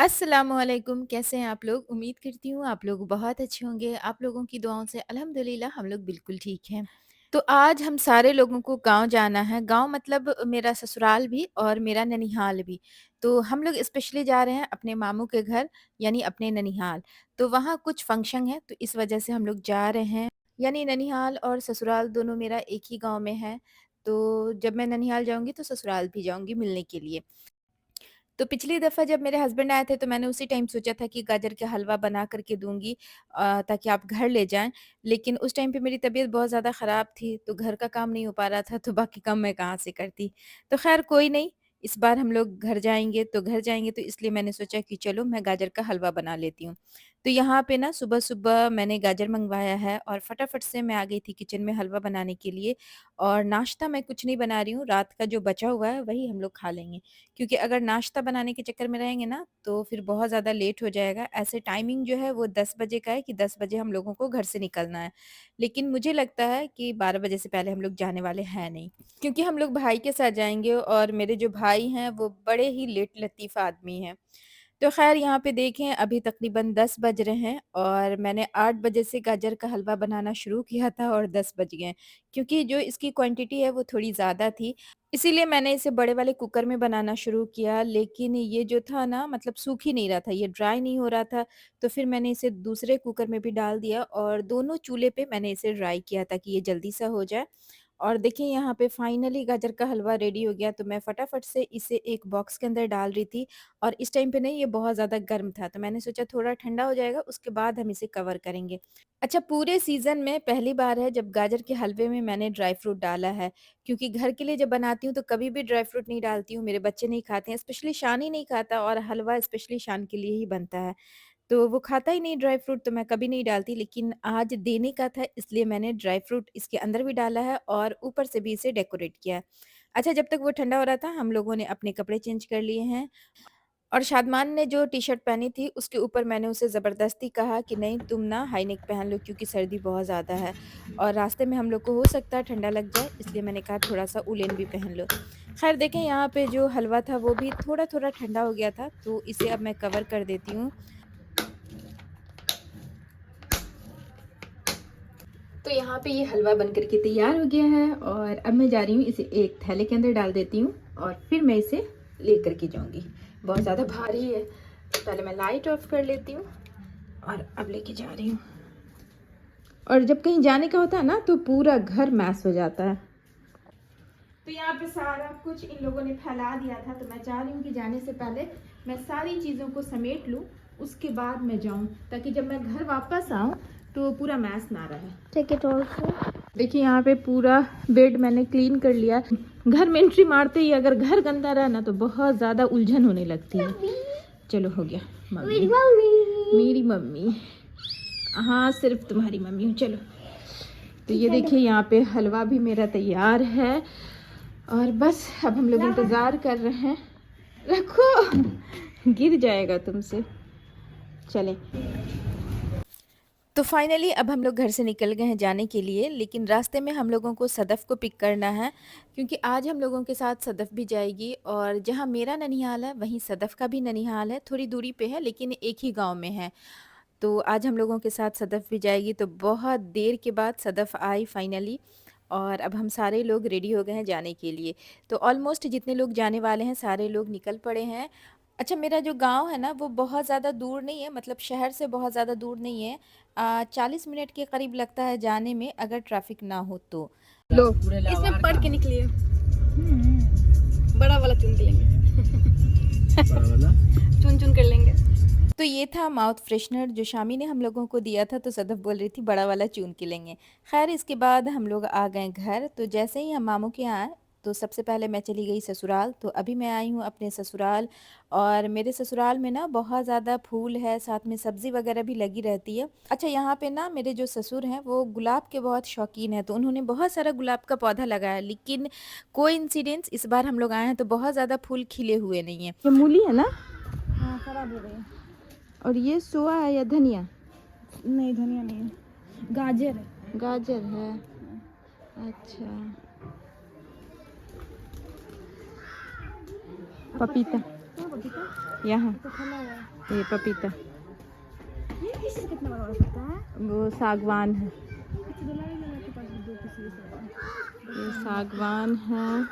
अस्सलामुअलैकुम, कैसे हैं आप लोग? उम्मीद करती हूँ आप लोग बहुत अच्छे होंगे। आप लोगों की दुआओं से अल्हम्दुलिल्लाह हम लोग बिल्कुल ठीक हैं। तो आज हम सारे लोगों को गाँव जाना है। गाँव मतलब मेरा ससुराल भी और मेरा ननिहाल भी। तो हम लोग स्पेशली जा रहे हैं अपने मामू के घर यानी अपने ननिहाल। तो वहाँ कुछ फंक्शन है तो इस वजह से हम लोग जा रहे हैं। यानी ननिहाल और ससुराल दोनों मेरा एक ही गाँव में है। तो जब मैं ननिहाल जाऊँगी तो ससुराल भी जाऊँगी मिलने के लिए। तो पिछली दफ़ा जब मेरे हस्बैंड आए थे तो मैंने उसी टाइम सोचा था कि गाजर का हलवा बना कर के दूँगी ताकि आप घर ले जाएँ। लेकिन उस टाइम पे मेरी तबीयत बहुत ज़्यादा ख़राब थी, तो घर का काम नहीं हो पा रहा था, तो बाकी काम मैं कहाँ से करती। तो ख़ैर कोई नहीं, इस बार हम लोग घर जाएँगे तो इसलिए मैंने सोचा कि चलो मैं गाजर का हलवा बना लेती हूँ। तो यहाँ पे ना सुबह-सुबह मैंने गाजर मँगवाया है और फटाफट से मैं आ गई थी किचन में हलवा बनाने के लिए और नाश्ता मैं कुछ नहीं बना रही हूँ, रात का जो बचा हुआ है वही हम लोग खा लेंगे। क्योंकि अगर नाश्ता बनाने के चक्कर में रहेंगे ना, तो फिर बहुत ज़्यादा लेट हो जाएगा। ऐसे टाइमिंग जो है वो 10 बजे का है कि 10 बजे हम लोगों को घर से निकलना है। लेकिन मुझे लगता है कि 12 बजे से पहले हम लोग जाने वाले हैं नहीं। क्योंकि हम लोग भाई के साथ जाएँगे और मेरे जो भाई हैं वो बड़े ही लेट लतीफ़ आदमी हैं। तो ख़ैर यहाँ पे देखें अभी तकरीबन 10 बज रहे हैं और मैंने 8 बजे से गाजर का हलवा बनाना शुरू किया था और 10 बज गए। क्योंकि जो इसकी क्वांटिटी है वो थोड़ी ज़्यादा थी, इसीलिए मैंने इसे बड़े वाले कुकर में बनाना शुरू किया लेकिन ये जो था ना मतलब सूख ही नहीं रहा था, ये ड्राई नहीं हो रहा था, तो फिर मैंने इसे दूसरे कुकर में भी डाल दिया और दोनों चूल्हे पे मैंने इसे ड्राई किया ताकि ये जल्दी सा हो जाए। और देखिए यहाँ पे फाइनली गाजर का हलवा रेडी हो गया तो मैं फटाफट से इसे एक बॉक्स के अंदर डाल रही थी और इस टाइम पे नहीं ये बहुत ज़्यादा गर्म था तो मैंने सोचा थोड़ा ठंडा हो जाएगा उसके बाद हम इसे कवर करेंगे। अच्छा पूरे सीज़न में पहली बार है जब गाजर के हलवे में मैंने ड्राई फ्रूट डाला है, क्योंकि घर के लिए जब बनाती हूँ तो कभी भी ड्राई फ्रूट नहीं डालती हूँ, मेरे बच्चे नहीं खाते हैं, स्पेशली शान ही नहीं खाता और हलवा स्पेशली शान के लिए ही बनता है। तो वो खाता ही नहीं ड्राई फ्रूट तो मैं कभी नहीं डालती लेकिन आज देने का था इसलिए मैंने ड्राई फ्रूट इसके अंदर भी डाला है और ऊपर से भी इसे डेकोरेट किया है। अच्छा जब तक वो ठंडा हो रहा था हम लोगों ने अपने कपड़े चेंज कर लिए हैं और शादमान ने जो टी-शर्ट पहनी थी उसके ऊपर मैंने उसे ज़बरदस्ती कहा कि नहीं तुम ना हाई नेक पहन लो क्योंकि सर्दी बहुत ज़्यादा है और रास्ते में हम लोग को हो सकता है ठंडा लग जाए इसलिए मैंने कहा थोड़ा-सा उलेन भी पहन लो। ख़ैर देखें यहाँ पे जो हलवा था वो भी थोड़ा-थोड़ा ठंडा हो गया था तो इसे अब मैं कवर कर देती हूँ। तो यहाँ पे ये हलवा बनकर के तैयार हो गया है और अब मैं जा रही हूँ इसे एक थैले के अंदर डाल देती हूँ और फिर मैं इसे लेकर के जाऊँगी। बहुत ज़्यादा भारी है, तो पहले मैं लाइट ऑफ कर लेती हूँ और अब लेके जा रही हूँ। और जब कहीं जाने का होता है ना तो पूरा घर मैस हो जाता है। तो यहाँ पे सारा कुछ इन लोगों ने फैला दिया था तो मैं चाह रही हूँ कि जाने से पहले मैं सारी चीज़ों को समेट लूँ, उसके बाद मैं जाऊँ ताकि जब मैं घर वापस आऊँ तो पूरा मैस ना रहे। Take it also. देखिए यहाँ पे पूरा बेड मैंने क्लीन कर लिया। घर में एंट्री मारते ही अगर घर गंदा रहा ना तो बहुत ज़्यादा उलझन होने लगती है। चलो हो गया। मम्मी मेरी मम्मी, हाँ सिर्फ तुम्हारी मम्मी हूँ। चलो तो ये देखिए यहाँ पे हलवा भी मेरा तैयार है और बस अब हम लोग इंतज़ार कर रहे हैं। रखो गिर जाएगा तुमसे। चलें तो फाइनली अब हम लोग घर से निकल गए हैं जाने के लिए, लेकिन रास्ते में हम लोगों को सदफ़ को पिक करना है क्योंकि आज हम लोगों के साथ सदफ़ भी जाएगी और जहाँ मेरा ननिहाल है वहीं सदफ़ का भी ननिहाल है, थोड़ी दूरी पे है लेकिन एक ही गांव में है। तो आज हम लोगों के साथ सदफ़ भी जाएगी तो बहुत देर के बाद सदफ़ आई फाइनली और अब हम सारे लोग रेडी हो गए हैं जाने के लिए। तो ऑलमोस्ट जितने लोग जाने वाले हैं सारे लोग निकल पड़े हैं। अच्छा मेरा जो गाँव है ना वो बहुत ज़्यादा दूर नहीं है, मतलब शहर से बहुत ज़्यादा दूर नहीं है। 40 मिनट के करीब लगता है जाने में अगर ट्रैफिक ना हो तो। लो इसमें पढ़ के निकलिए। बड़ा वाला चुन के लेंगे। बड़ा वाला चुन चुन कर लेंगे। तो ये था माउथ फ्रेशनर जो शामी ने हम लोगों को दिया था तो सदफ़ बोल रही थी बड़ा वाला चून के लेंगे। ख़ैर इसके बाद हम लोग आ गए घर, तो जैसे ही हम मामू के यहाँ आए तो सबसे पहले मैं चली गई ससुराल। तो अभी मैं आई हूँ अपने ससुराल और मेरे ससुराल में ना बहुत ज़्यादा फूल है, साथ में सब्ज़ी वगैरह भी लगी रहती है। अच्छा यहाँ पे ना मेरे जो ससुर हैं वो गुलाब के बहुत शौकीन हैं, तो उन्होंने बहुत सारा गुलाब का पौधा लगाया, लेकिन कोइंसिडेंस इस बार हम लोग आए हैं तो बहुत ज़्यादा फूल खिले हुए नहीं हैं। ये मूली है ना? हाँ खराब हो गई है। और ये सोया है या धनिया? नहीं धनिया नहीं है, गाजर है। गाजर है। अच्छा पपीता हाँ पपीता यहाँ। तो फला हुआ है। ये पपीता, ये किसी कितना बड़ा बड़ा पत्ता है। वो सागवान है, अच्छा दुलारी लगा के पास दो किसी ये सागवान है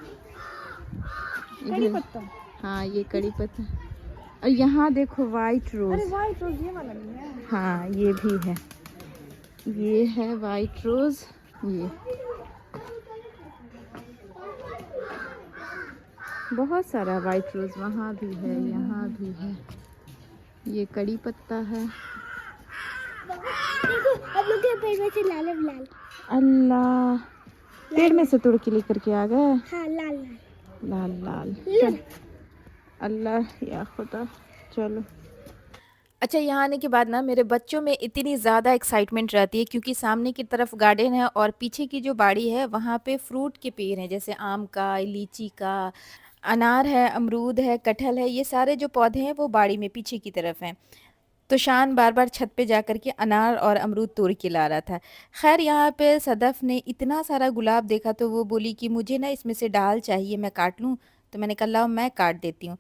कड़ी इधर। पत्ता। हाँ ये कड़ी पत्ता। और यहाँ देखो वाइट अरे रोज। वाइट रोज ये वाला भी है। हाँ ये भी है, ये है वाइट रोज। ये बहुत सारा वाइट रोज वहाँ भी है, यहाँ भी है। ये कड़ी पत्ता है। देखो अब लोग के पेड़ में से लाल लाल। अल्लाह, पेड़ में से तोड़ के लेकर के आ गए। हाँ लाल लाल लाल लाल। लाल। अल्लाह या खुदा। चलो अच्छा, यहाँ आने के बाद ना मेरे बच्चों में इतनी ज़्यादा एक्साइटमेंट रहती है क्योंकि सामने की तरफ गार्डन है और पीछे की जो बाड़ी है वहाँ पे फ्रूट के पेड़ हैं, जैसे आम का, लीची का, अनार है, अमरूद है, कटहल है। ये सारे जो पौधे हैं वो बाड़ी में पीछे की तरफ हैं। तो शान बार-बार छत पे जाकर के अनार और अमरूद तोड़ के ला रहा था। ख़ैर यहाँ पे सदफ़ ने इतना सारा गुलाब देखा तो वो बोली कि मुझे ना इसमें से डाल चाहिए, मैं काट लूँ? तो मैंने कहा लाओ मैं काट देती हूँ।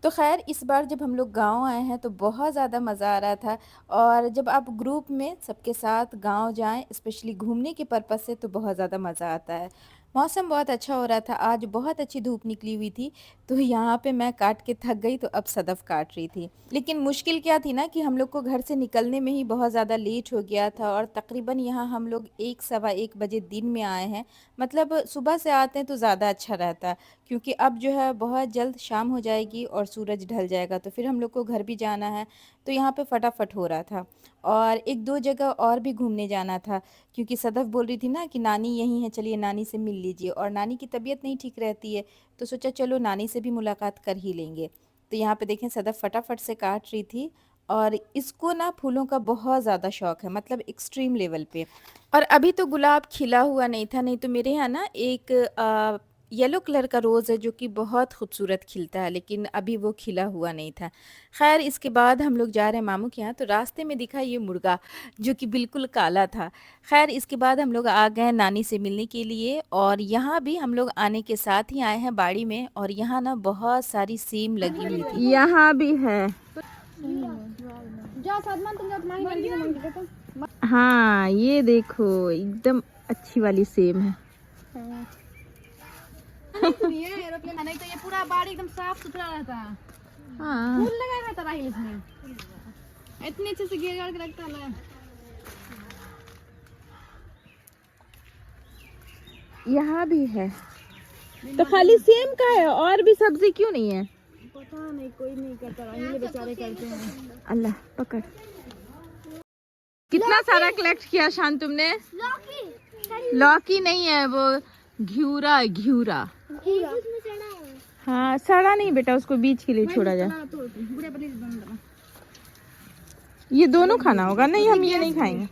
तो ख़ैर इस बार जब हम लोग गाँव आए हैं तो बहुत ज़्यादा मज़ा आ रहा था। और जब आप ग्रुप में सबके साथ गाँव जाएँ, स्पेशली घूमने के पर्पज़ से, तो बहुत ज़्यादा मज़ा आता है। मौसम बहुत अच्छा हो रहा था, आज बहुत अच्छी धूप निकली हुई थी, तो यहाँ पे मैं काट के थक गई तो अब सदफ़ काट रही थी। लेकिन मुश्किल क्या थी ना कि हम लोग को घर से निकलने में ही बहुत ज़्यादा लेट हो गया था और तकरीबन यहाँ हम लोग 1 सवा 1 बजे दिन में आए हैं। मतलब सुबह से आते हैं तो ज़्यादा अच्छा रहता, क्योंकि अब जो है बहुत जल्द शाम हो जाएगी और सूरज ढल जाएगा, तो फिर हम लोग को घर भी जाना है। तो यहाँ पे फटाफट हो रहा था और 1-2 जगह और भी घूमने जाना था, क्योंकि सदफ़ बोल रही थी ना कि नानी यहीं है, चलिए नानी से मिल लीजिए, और नानी की तबीयत नहीं ठीक रहती है, तो सोचा चलो नानी से भी मुलाकात कर ही लेंगे। तो यहाँ पे देखें सदफ़ फटाफट से काट रही थी और इसको ना फूलों का बहुत ज़्यादा शौक है, मतलब एक्सट्रीम लेवल पे। और अभी तो गुलाब खिला हुआ नहीं था, नहीं तो मेरे यहाँ ना एक येलो कलर का रोज़ है जो कि बहुत खूबसूरत खिलता है, लेकिन अभी वो खिला हुआ नहीं था। ख़ैर इसके बाद हम लोग जा रहे हैं मामू के यहाँ, तो रास्ते में दिखा ये मुर्गा जो कि बिल्कुल काला था। ख़ैर इसके बाद हम लोग आ गए नानी से मिलने के लिए और यहाँ भी हम लोग आने के साथ ही आए हैं बाड़ी में, और यहाँ ना बहुत सारी सेम लगी हुई थी। यहाँ भी है। जाओ सादमान तुम जाओ तुम्हारी मर्जी से मांग लो तो। हाँ ये देखो एकदम अच्छी वाली सेम है। नहीं है एरोप्लेन, नहीं तो ये पूरा बाड़ी एकदम साफ सुथरा रहता है। हाँ फूल लगा रहता राहिल इसमें, इतने अच्छे से घेर के रखता है ना। यहाँ भी है, तो खाली सेम का है और भी सब्जी क्यों नहीं है? पता नहीं, कोई नहीं करता, राहिल बेचारे करते हैं। अल्लाह पकड़। कितना सारा कलेक्ट किया शान तुमने? लौकी नहीं है वो, घिउरा है, घिउरा। हाँ सड़ा नहीं बेटा, उसको बीज के लिए छोड़ा जाए। ये दोनों खाना होगा? नहीं हम ये नहीं खाएंगे।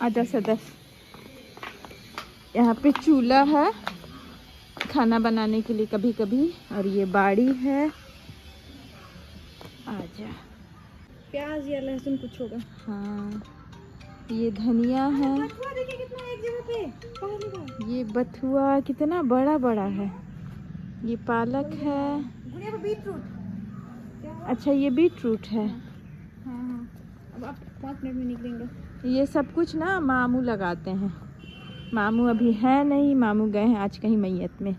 आधा सदफ यहाँ पे चूल्हा है खाना बनाने के लिए कभी कभी, और ये बाड़ी है। आजा। प्याज या लहसुन कुछ होगा। हाँ ये धनिया है, बथुआ देखिए कितना एक जगह पे। ये बथुआ कितना बड़ा बड़ा है, ये पालक है। गुड़िया पे बीट रूट। अच्छा ये बीट रूट है। हाँ अब आप 5 मिनट में निकलेंगे। ये सब कुछ ना मामू लगाते हैं, मामू अभी है नहीं, मामू गए हैं आज कहीं मैयत में।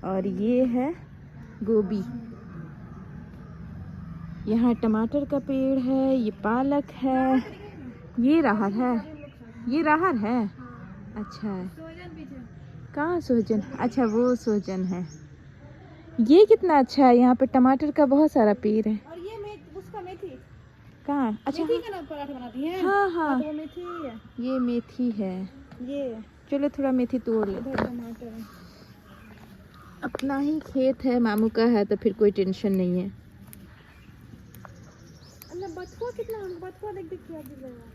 और ये है गोभी, यहाँ टमाटर का पेड़ है, ये पालक है, ये राहर है, ये राहर है। अच्छा कहाँ सोहजन? अच्छा वो सोहजन है। ये कितना अच्छा है, यहाँ पे टमाटर का बहुत सारा पेड़ है। और ये उसका मेथी कहाँ? अच्छा मेथी का ना पराठा बनाती है। हाँ हाँ तो वो मेथी है। ये मेथी है। ये चलो थोड़ा मेथी तोड़ लेते इधर हैं। टमाटर है। अपना ही खेत है, मामू का है, तो फिर कोई टेंशन नहीं है। अल्लाह बथुआ कितना, बथुआ देख देख के याद दिल लगा।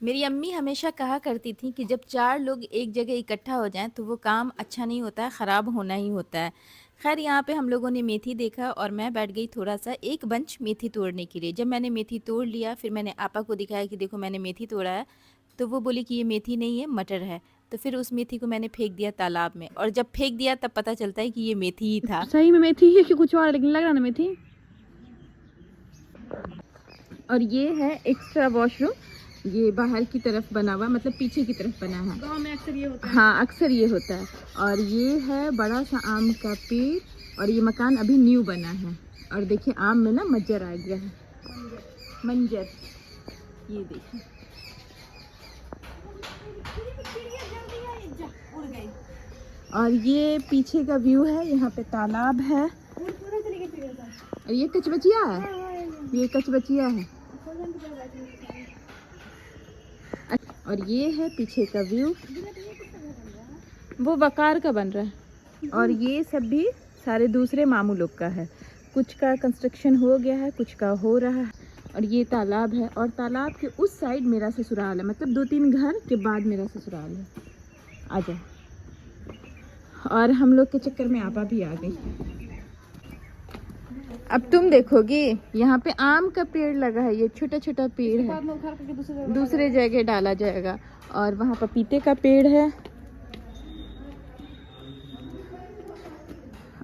मेरी अम्मी हमेशा कहा करती थी कि जब 4 लोग एक जगह इकट्ठा हो जाएं तो वो काम अच्छा नहीं होता है, ख़राब होना ही होता है। खैर यहाँ पे हम लोगों ने मेथी देखा और मैं बैठ गई थोड़ा सा एक बंच मेथी तोड़ने के लिए। जब मैंने मेथी तोड़ लिया फिर मैंने आपा को दिखाया कि देखो मैंने मेथी तोड़ा है, तो वो बोली कि ये मेथी नहीं है, मटर है। तो फिर उस मेथी को मैंने फेंक दिया तालाब में, और जब फेंक दिया तब पता चलता है कि ये मेथी ही था। सही में मेथी है कि कुछ और है, लेकिन लग रहा ना मेथी। और ये है एक्स्ट्रा वॉशरूम, ये बाहर की तरफ बना हुआ, मतलब पीछे की तरफ बना है। गांव में अक्सर ये होता है। हाँ, अक्सर ये होता है। और ये है बड़ा सा आम का पेड़, और ये मकान अभी न्यू बना है। और देखिए आम में ना मज्जर आ गया है, मंजर, ये देखिए। और ये पीछे का व्यू है, यहाँ पे तालाब है। और ये कचबचिया है, ये कचबचिया है। और ये है पीछे का व्यू, वो वकार का बन रहा है। और ये सब भी सारे दूसरे मामू लोग का है, कुछ का कंस्ट्रक्शन हो गया है, कुछ का हो रहा है। और ये तालाब है, और तालाब के उस साइड मेरा ससुराल है, मतलब 2-3 घर के बाद मेरा ससुराल है। आ जाओ। और हम लोग के चक्कर में आपा भी आ गई। अब तुम देखोगी, यहाँ पे आम का पेड़ लगा है, ये छोटा छोटा पेड़ है, दूसरे जगह डाला जाएगा। और वहाँ पपीते का पेड़ है।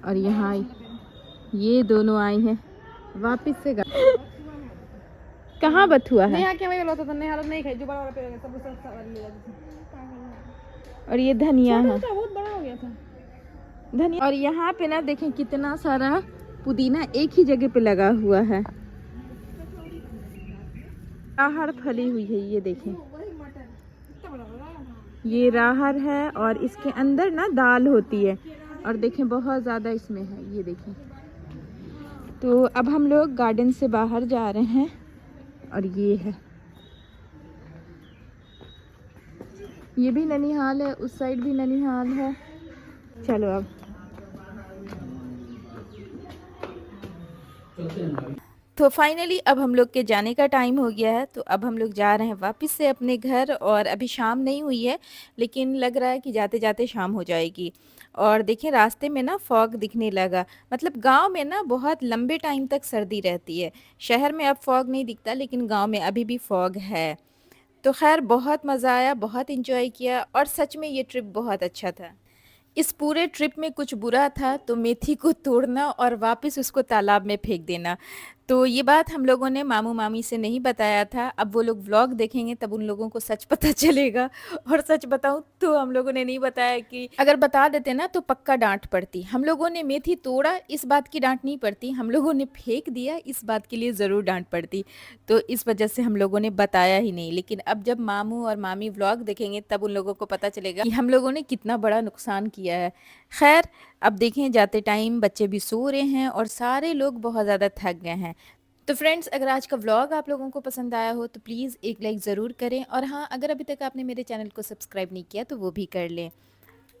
और यहाँ ये दोनों आई हैं वापस से। कहाँ बथुआ है? और ये धनिया है, बहुत बड़ा हो गया था धनिया। और यहाँ पे ना देखें कितना सारा पुदीना एक ही जगह पे लगा हुआ है, राहर फली हुई है, ये देखें, ये राहर है। और इसके अंदर ना दाल होती है, और देखें बहुत ज़्यादा इसमें है, ये देखें। तो अब हम लोग गार्डन से बाहर जा रहे हैं, और ये है, ये भी ननिहाल है, उस साइड भी ननिहाल है। चलो अब तो फाइनली अब हम लोग के जाने का टाइम हो गया है, तो अब हम लोग जा रहे हैं वापस से अपने घर। और अभी शाम नहीं हुई है, लेकिन लग रहा है कि जाते जाते शाम हो जाएगी। और देखिए रास्ते में ना फॉग दिखने लगा, मतलब गांव में ना बहुत लंबे टाइम तक सर्दी रहती है। शहर में अब फॉग नहीं दिखता, लेकिन गांव में अभी भी फॉग है। तो खैर बहुत मज़ा आया, बहुत इंजॉय किया, और सच में ये ट्रिप बहुत अच्छा था। इस पूरे ट्रिप में कुछ बुरा था तो मेथी को तोड़ना और वापस उसको तालाब में फेंक देना। तो ये बात हम लोगों ने मामू मामी से नहीं बताया था, अब वो लोग व्लॉग देखेंगे तब उन लोगों को सच पता चलेगा। और सच बताऊं तो हम लोगों ने नहीं बताया, कि अगर बता देते ना तो पक्का डांट पड़ती। हम लोगों ने मेथी तोड़ा इस बात की डांट नहीं पड़ती, हम लोगों ने फेंक दिया इस बात के लिए ज़रूर डांट पड़ती। तो इस वजह से हम लोगों ने बताया ही नहीं। लेकिन अब जब मामू और मामी व्लॉग देखेंगे तब उन लोगों को पता चलेगा कि हम लोगों ने कितना बड़ा नुकसान किया है। खैर अब देखें जाते टाइम बच्चे भी सो रहे हैं और सारे लोग बहुत ज़्यादा थक गए हैं। तो फ्रेंड्स, अगर आज का व्लॉग आप लोगों को पसंद आया हो तो प्लीज़ एक लाइक ज़रूर करें। और हाँ, अगर अभी तक आपने मेरे चैनल को सब्सक्राइब नहीं किया तो वो भी कर लें।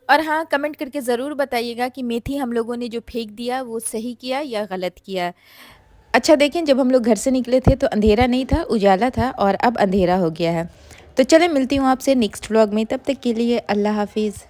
और हाँ, कमेंट करके ज़रूर बताइएगा कि मेथी हम लोगों ने जो फेंक दिया वो सही किया या गलत किया। अच्छा देखें, जब हम लोग घर से निकले थे तो अंधेरा नहीं था, उजाला था, और अब अंधेरा हो गया है। तो चलें, मिलती हूँ आपसे नेक्स्ट व्लॉग में, तब तक के लिए अल्लाह हाफिज़।